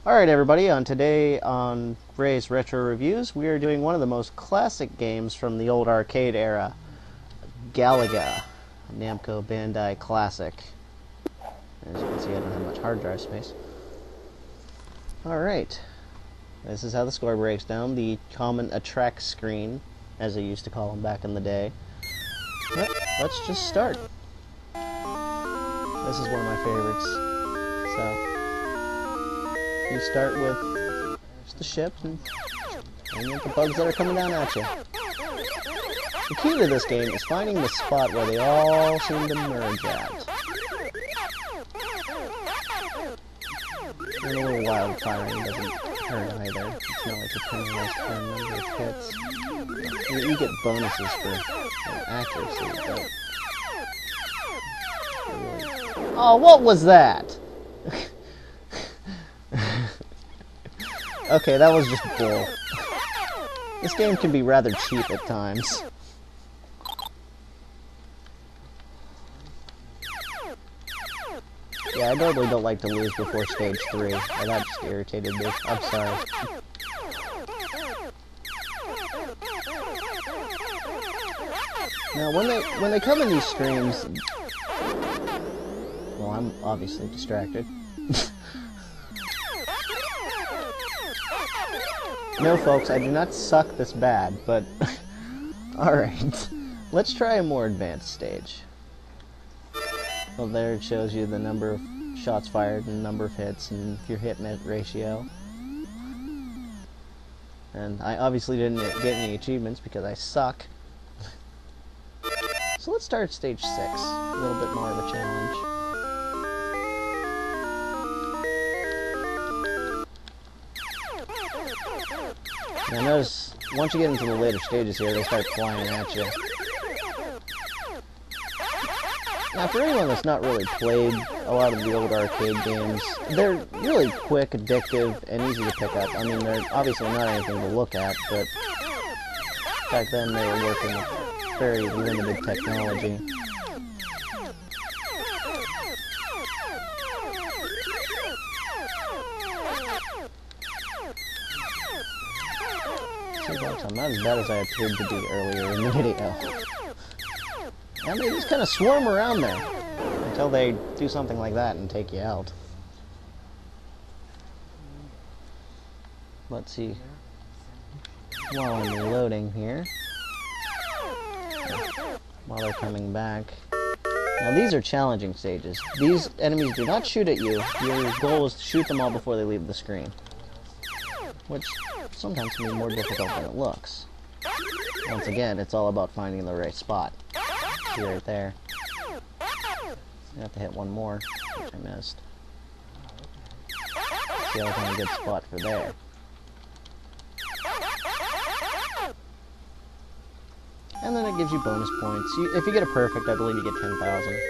Alright everybody, today on Ray's Retro Reviews, we are doing one of the most classic games from the old arcade era, Galaga, a Namco Bandai classic. As you can see, I don't have much hard drive space. Alright, this is how the score breaks down, the common attract screen, as they used to call them back in the day. But let's just start. This is one of my favorites, so you start with just the ship and the bugs that are coming down at you. The key to this game is finding the spot where they all seem to merge at. And a little wild firing doesn't hurt either. It's not like you're penalized for a number of hits. You get bonuses for accuracy, but... Oh, what was that? Okay, that was just bull. This game can be rather cheap at times. Yeah, I normally don't like to lose before stage 3, and that just irritated me. I'm sorry. Now, when they come in these streams... Well, I'm obviously distracted. No, folks, I do not suck this bad, but... Alright. Let's try a more advanced stage. Well, there it shows you the number of shots fired and number of hits and your hit-miss ratio. And I obviously didn't get any achievements because I suck. So let's start at stage 6. A little bit more of a challenge. Now notice, once you get into the later stages here, they start flying at you. Now for anyone that's not really played a lot of the old arcade games, they're really quick, addictive, and easy to pick up. I mean, they're obviously not anything to look at, but back then they were working with very limited technology. See, folks, I'm not as bad as I appeared to be earlier in the video. And they just kind of swarm around there until they do something like that and take you out. Let's see. While I'm reloading here, while they're coming back. Now these are challenging stages. These enemies do not shoot at you. Your goal is to shoot them all before they leave the screen, which sometimes can be more difficult than it looks. Once again, it's all about finding the right spot. See right there. I have to hit one more, which I missed. See, I found a good spot for there. And then it gives you bonus points. If you get a perfect, I believe you get 10,000.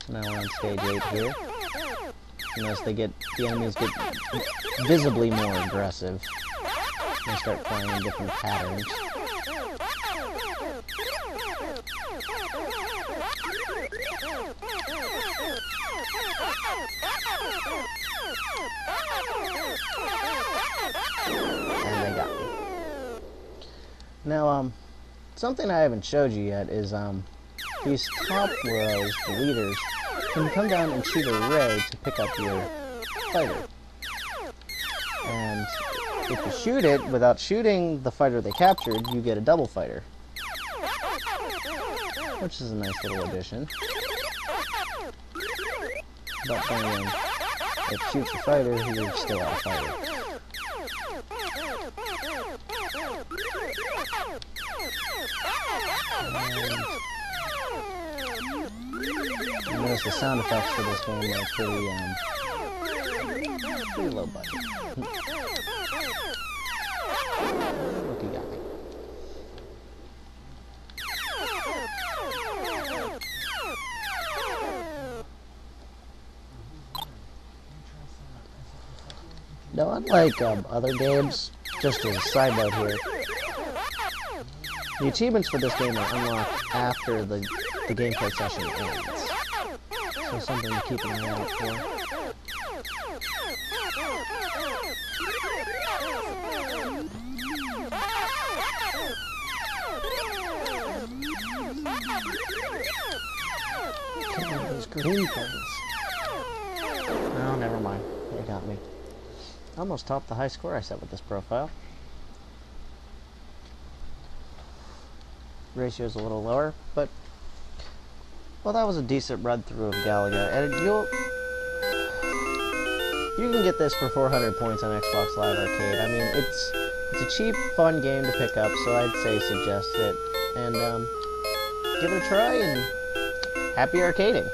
So now we're on stage 8 here. You notice the enemies get visibly more aggressive. They start playing in different patterns. And they got me. Now, something I haven't showed you yet is, these top rows, the leaders, can come down and shoot a ray to pick up your fighter. And if you shoot it without shooting the fighter they captured, you get a double fighter. Which is a nice little addition. But then again, if you shoot the fighter, you're still out of fighter. And notice the sound effects for this game are pretty low budget. Look, you got me. Now, unlike other games, just as a side note here, The achievements for this game are unlocked after the gameplay session ends. So something to keep an eye out for. Those green things. Oh, never mind. They got me. Almost topped the high score I set with this profile. Ratio's a little lower, but well, that was a decent run through of Galaga, and you can get this for 400 points on Xbox Live Arcade. I mean, it's a cheap, fun game to pick up, so I'd say suggest it, and give it a try, and happy arcading.